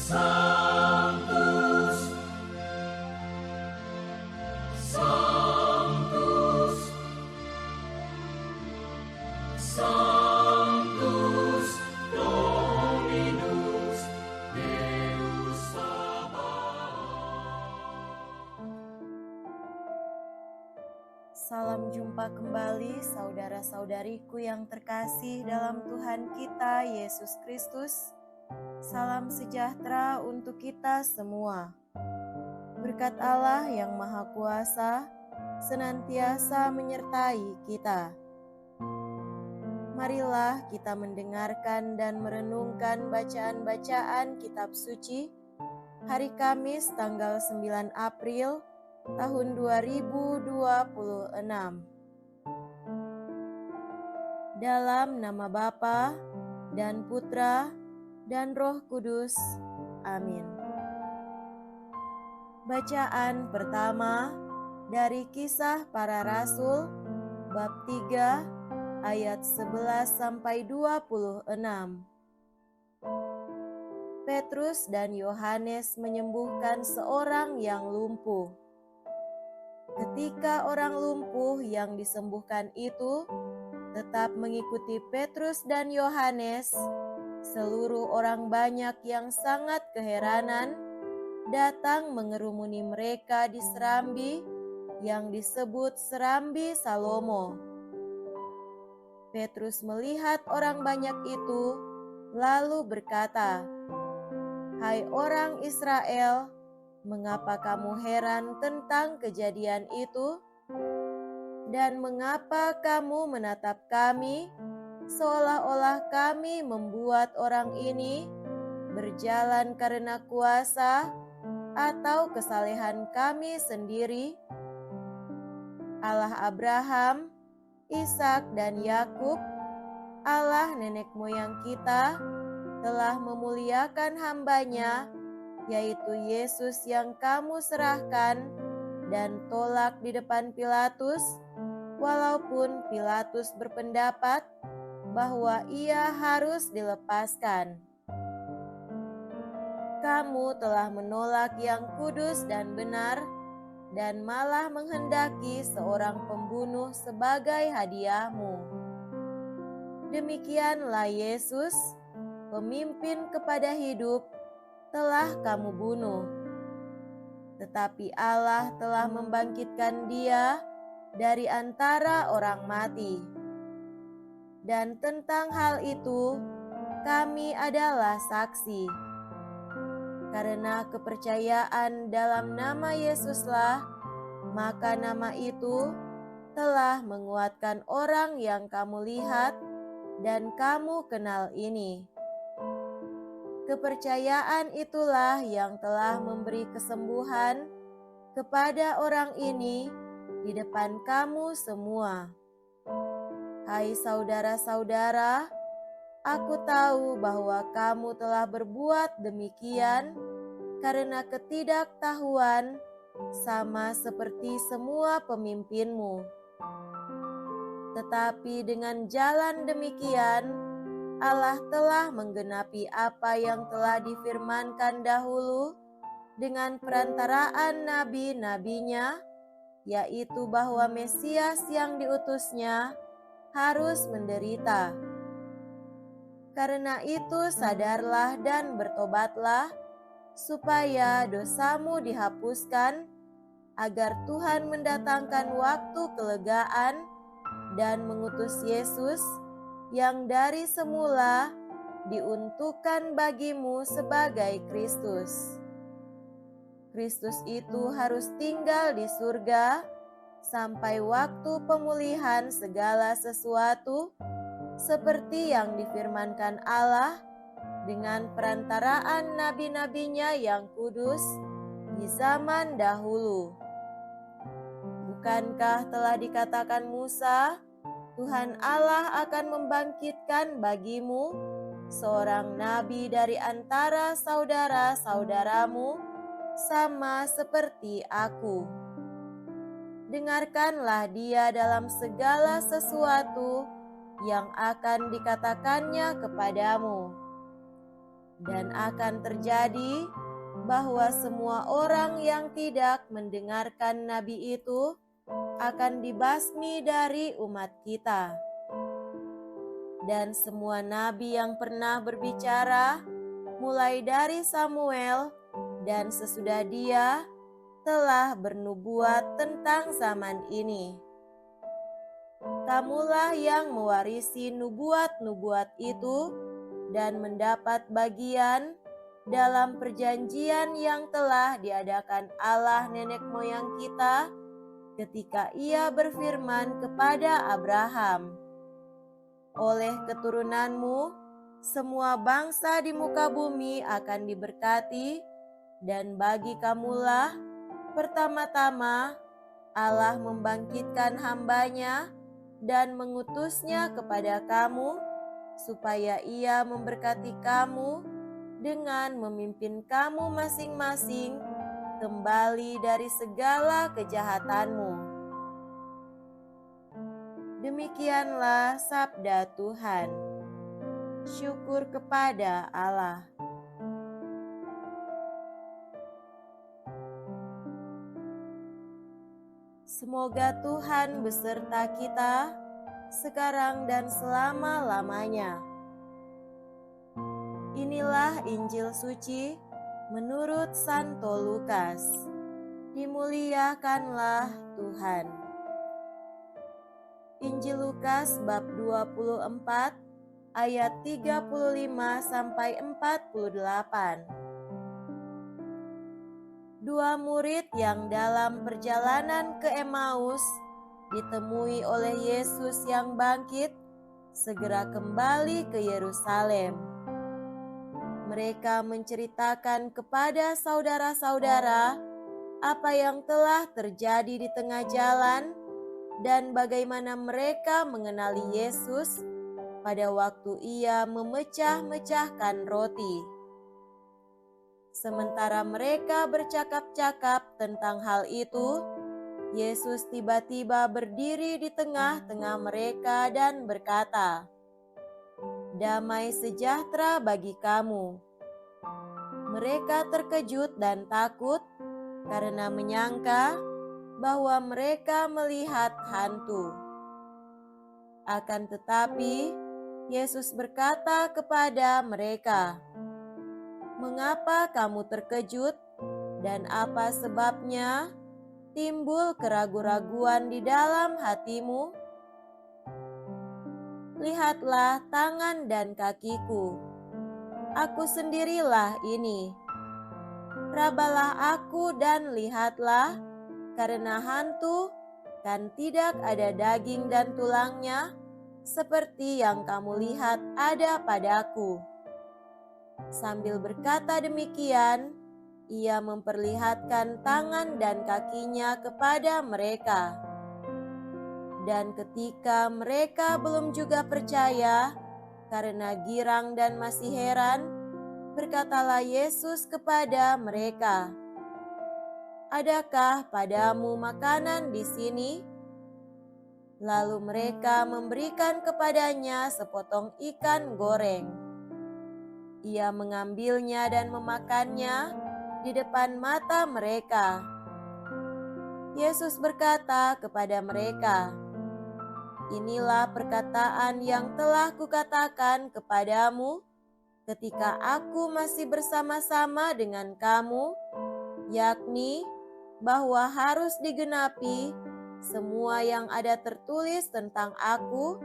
Sanctus, Sanctus, Sanctus Dominus Deus Sabaoth. Salam jumpa kembali saudara-saudariku yang terkasih dalam Tuhan kita Yesus Kristus. Salam sejahtera untuk kita semua. Berkat Allah yang Maha Kuasa senantiasa menyertai kita. Marilah kita mendengarkan dan merenungkan bacaan-bacaan kitab suci hari Kamis tanggal 9 April tahun 2026. Dalam nama Bapa dan Putra dan Roh Kudus. Amin. Bacaan pertama dari Kisah Para Rasul bab 3 ayat 11 sampai 26. Petrus dan Yohanes menyembuhkan seorang yang lumpuh. Ketika orang lumpuh yang disembuhkan itu tetap mengikuti Petrus dan Yohanes, seluruh orang banyak yang sangat keheranan datang mengerumuni mereka di serambi yang disebut Serambi Salomo. Petrus melihat orang banyak itu, lalu berkata, "Hai orang Israel, mengapa kamu heran tentang kejadian itu? Dan mengapa kamu menatap kami seolah-olah kami membuat orang ini berjalan karena kuasa atau kesalehan kami sendiri? Allah Abraham, Ishak dan Yakub, Allah nenek moyang kita, telah memuliakan hamba-Nya, yaitu Yesus yang kamu serahkan dan tolak di depan Pilatus, walaupun Pilatus berpendapat bahwa ia harus dilepaskan. Kamu telah menolak yang kudus dan benar, dan malah menghendaki seorang pembunuh sebagai hadiahmu. Demikianlah Yesus, pemimpin kepada hidup, telah kamu bunuh. Tetapi Allah telah membangkitkan Dia dari antara orang mati. Dan tentang hal itu, kami adalah saksi. Karena kepercayaan dalam nama Yesuslah, maka nama itu telah menguatkan orang yang kamu lihat dan kamu kenal ini. Kepercayaan itulah yang telah memberi kesembuhan kepada orang ini di depan kamu semua. Hai saudara-saudara, aku tahu bahwa kamu telah berbuat demikian karena ketidaktahuan, sama seperti semua pemimpinmu. Tetapi dengan jalan demikian, Allah telah menggenapi apa yang telah difirmankan dahulu dengan perantaraan nabi-nabinya, yaitu bahwa Mesias yang diutusnya harus menderita. Karena itu sadarlah dan bertobatlah, supaya dosamu dihapuskan, agar Tuhan mendatangkan waktu kelegaan dan mengutus Yesus yang dari semula diuntukkan bagimu sebagai Kristus. Kristus itu harus tinggal di surga sampai waktu pemulihan segala sesuatu, seperti yang difirmankan Allah dengan perantaraan nabi-nabinya yang kudus di zaman dahulu. Bukankah telah dikatakan Musa, Tuhan Allah akan membangkitkan bagimu seorang nabi dari antara saudara-saudaramu, sama seperti aku. Dengarkanlah dia dalam segala sesuatu yang akan dikatakannya kepadamu. Dan akan terjadi bahwa semua orang yang tidak mendengarkan nabi itu akan dibasmi dari umat kita. Dan semua nabi yang pernah berbicara, mulai dari Samuel dan sesudah dia, telah bernubuat tentang zaman ini. Kamulah yang mewarisi nubuat-nubuat itu dan mendapat bagian dalam perjanjian yang telah diadakan Allah nenek moyang kita ketika Ia berfirman kepada Abraham, "Oleh keturunanmu, semua bangsa di muka bumi akan diberkati, dan bagi kamulah pertama-tama Allah membangkitkan hamba-Nya dan mengutusnya kepada kamu, supaya Ia memberkati kamu dengan memimpin kamu masing-masing kembali dari segala kejahatanmu." Demikianlah sabda Tuhan. Syukur kepada Allah. Semoga Tuhan beserta kita sekarang dan selama-lamanya. Inilah Injil suci menurut Santo Lukas. Dimuliakanlah Tuhan. Injil Lukas bab 24 ayat 35 sampai 48. Dua murid yang dalam perjalanan ke Emmaus ditemui oleh Yesus yang bangkit, segera kembali ke Yerusalem. Mereka menceritakan kepada saudara-saudara apa yang telah terjadi di tengah jalan dan bagaimana mereka mengenali Yesus pada waktu Ia memecah-mecahkan roti. Sementara mereka bercakap-cakap tentang hal itu, Yesus tiba-tiba berdiri di tengah-tengah mereka dan berkata, "Damai sejahtera bagi kamu." Mereka terkejut dan takut karena menyangka bahwa mereka melihat hantu. Akan tetapi, Yesus berkata kepada mereka, "Mengapa kamu terkejut, dan apa sebabnya timbul keraguan-raguan di dalam hatimu? Lihatlah tangan dan kakiku. Aku sendirilah ini. Rabalah aku dan lihatlah, karena hantu kan tidak ada daging dan tulangnya, seperti yang kamu lihat ada padaku." Sambil berkata demikian, Ia memperlihatkan tangan dan kakinya kepada mereka. Dan ketika mereka belum juga percaya karena girang dan masih heran, berkatalah Yesus kepada mereka, "Adakah padamu makanan di sini?" Lalu mereka memberikan kepadanya sepotong ikan goreng. Ia mengambilnya dan memakannya di depan mata mereka. Yesus berkata kepada mereka, "Inilah perkataan yang telah kukatakan kepadamu ketika aku masih bersama-sama dengan kamu, yakni bahwa harus digenapi semua yang ada tertulis tentang aku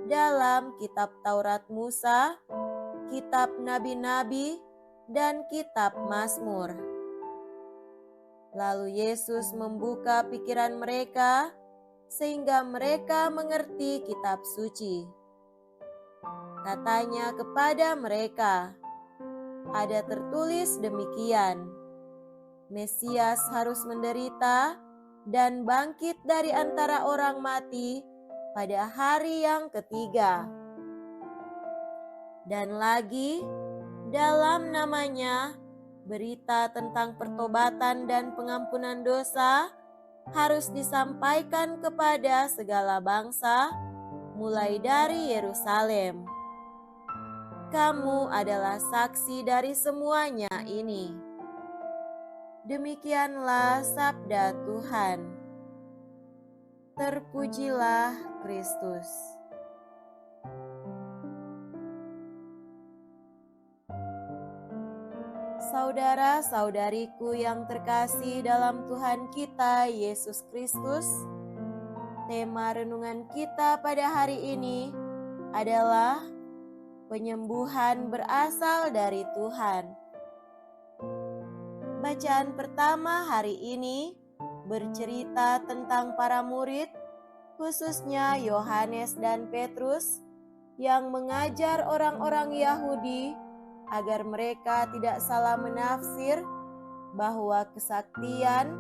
dalam kitab Taurat Musa, kitab nabi-nabi, dan kitab Mazmur." Lalu Yesus membuka pikiran mereka sehingga mereka mengerti kitab suci. Katanya kepada mereka, "Ada tertulis demikian, Mesias harus menderita dan bangkit dari antara orang mati pada hari yang ketiga. Dan lagi, dalam namanya, berita tentang pertobatan dan pengampunan dosa harus disampaikan kepada segala bangsa, mulai dari Yerusalem." Kamu adalah saksi dari semuanya ini. Demikianlah sabda Tuhan. Terpujilah Kristus. Saudara-saudariku yang terkasih dalam Tuhan kita Yesus Kristus, tema renungan kita pada hari ini adalah penyembuhan berasal dari Tuhan. Bacaan pertama hari ini bercerita tentang para murid, khususnya Yohanes dan Petrus, yang mengajar orang-orang Yahudi agar mereka tidak salah menafsir bahwa kesaktian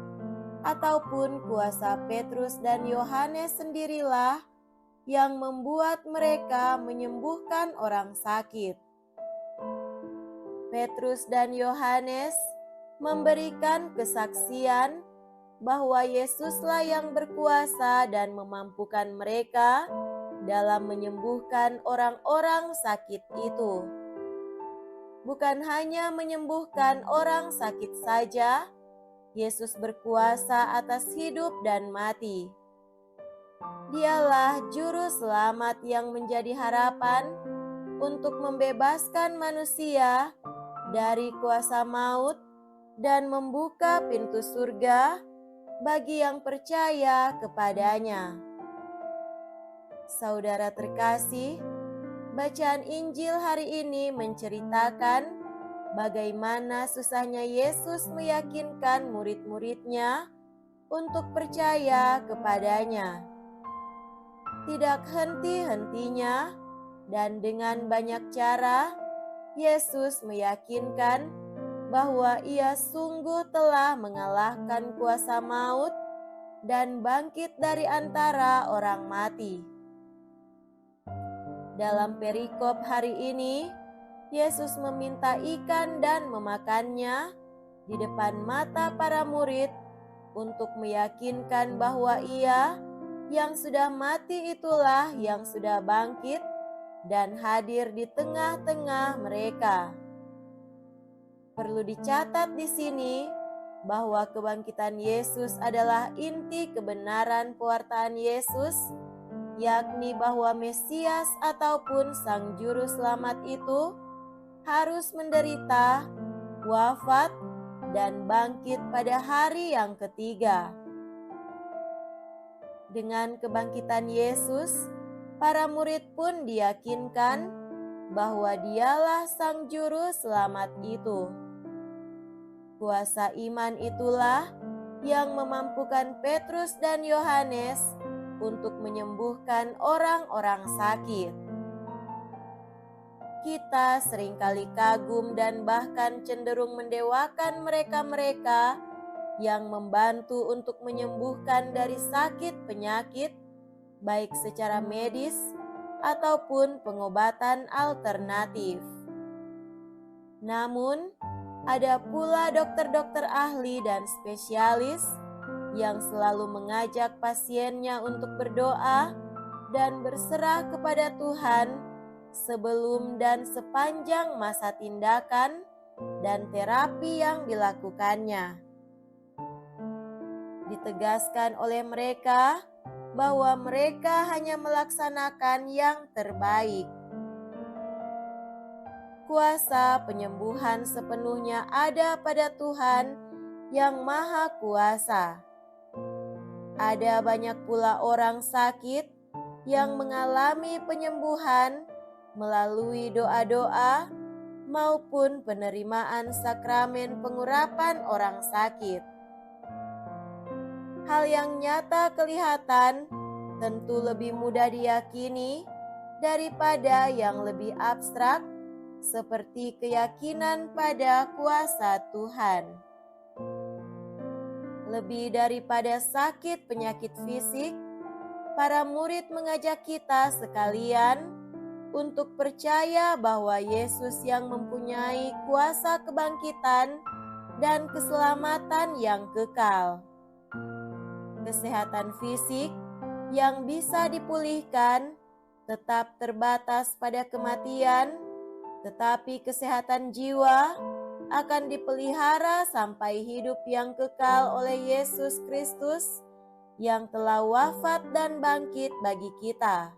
ataupun kuasa Petrus dan Yohanes sendirilah yang membuat mereka menyembuhkan orang sakit. Petrus dan Yohanes memberikan kesaksian bahwa Yesuslah yang berkuasa dan memampukan mereka dalam menyembuhkan orang-orang sakit itu. Bukan hanya menyembuhkan orang sakit saja, Yesus berkuasa atas hidup dan mati. Dialah juru selamat yang menjadi harapan untuk membebaskan manusia dari kuasa maut dan membuka pintu surga bagi yang percaya kepadanya. Saudara terkasih, bacaan Injil hari ini menceritakan bagaimana susahnya Yesus meyakinkan murid-muridnya untuk percaya kepadanya. Tidak henti-hentinya dan dengan banyak cara, Yesus meyakinkan bahwa Ia sungguh telah mengalahkan kuasa maut dan bangkit dari antara orang mati. Dalam perikop hari ini, Yesus meminta ikan dan memakannya di depan mata para murid untuk meyakinkan bahwa Ia yang sudah mati itulah yang sudah bangkit dan hadir di tengah-tengah mereka. Perlu dicatat di sini bahwa kebangkitan Yesus adalah inti kebenaran pewartaan Yesus, yakni bahwa Mesias ataupun Sang Juru Selamat itu harus menderita, wafat, dan bangkit pada hari yang ketiga. Dengan kebangkitan Yesus, para murid pun diyakinkan bahwa Dialah Sang Juru Selamat itu. Kuasa iman itulah yang memampukan Petrus dan Yohanes untuk menyembuhkan orang-orang sakit. Kita seringkali kagum dan bahkan cenderung mendewakan mereka-mereka yang membantu untuk menyembuhkan dari sakit penyakit, baik secara medis ataupun pengobatan alternatif. Namun, ada pula dokter-dokter ahli dan spesialis yang selalu mengajak pasiennya untuk berdoa dan berserah kepada Tuhan sebelum dan sepanjang masa tindakan dan terapi yang dilakukannya. Ditegaskan oleh mereka bahwa mereka hanya melaksanakan yang terbaik. Kuasa penyembuhan sepenuhnya ada pada Tuhan yang Maha Kuasa. Ada banyak pula orang sakit yang mengalami penyembuhan melalui doa-doa maupun penerimaan sakramen pengurapan orang sakit. Hal yang nyata kelihatan tentu lebih mudah diyakini daripada yang lebih abstrak seperti keyakinan pada kuasa Tuhan. Lebih daripada sakit penyakit fisik, para murid mengajak kita sekalian untuk percaya bahwa Yesus yang mempunyai kuasa kebangkitan dan keselamatan yang kekal. Kesehatan fisik yang bisa dipulihkan tetap terbatas pada kematian, tetapi kesehatan jiwa akan dipelihara sampai hidup yang kekal oleh Yesus Kristus yang telah wafat dan bangkit bagi kita.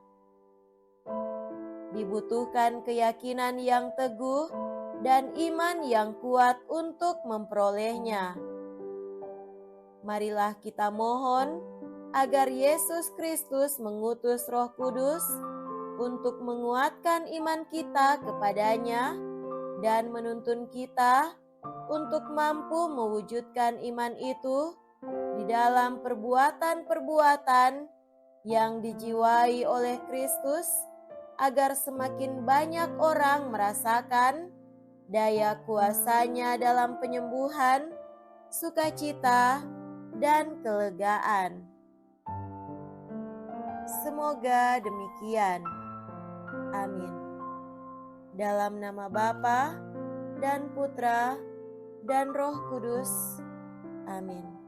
Dibutuhkan keyakinan yang teguh dan iman yang kuat untuk memperolehnya. Marilah kita mohon agar Yesus Kristus mengutus Roh Kudus untuk menguatkan iman kita kepadanya dan menuntun kita untuk mampu mewujudkan iman itu di dalam perbuatan-perbuatan yang dijiwai oleh Kristus, agar semakin banyak orang merasakan daya kuasa-Nya dalam penyembuhan, sukacita, dan kelegaan. Semoga demikian. Amin. Dalam nama Bapa dan Putra dan Roh Kudus. Amin.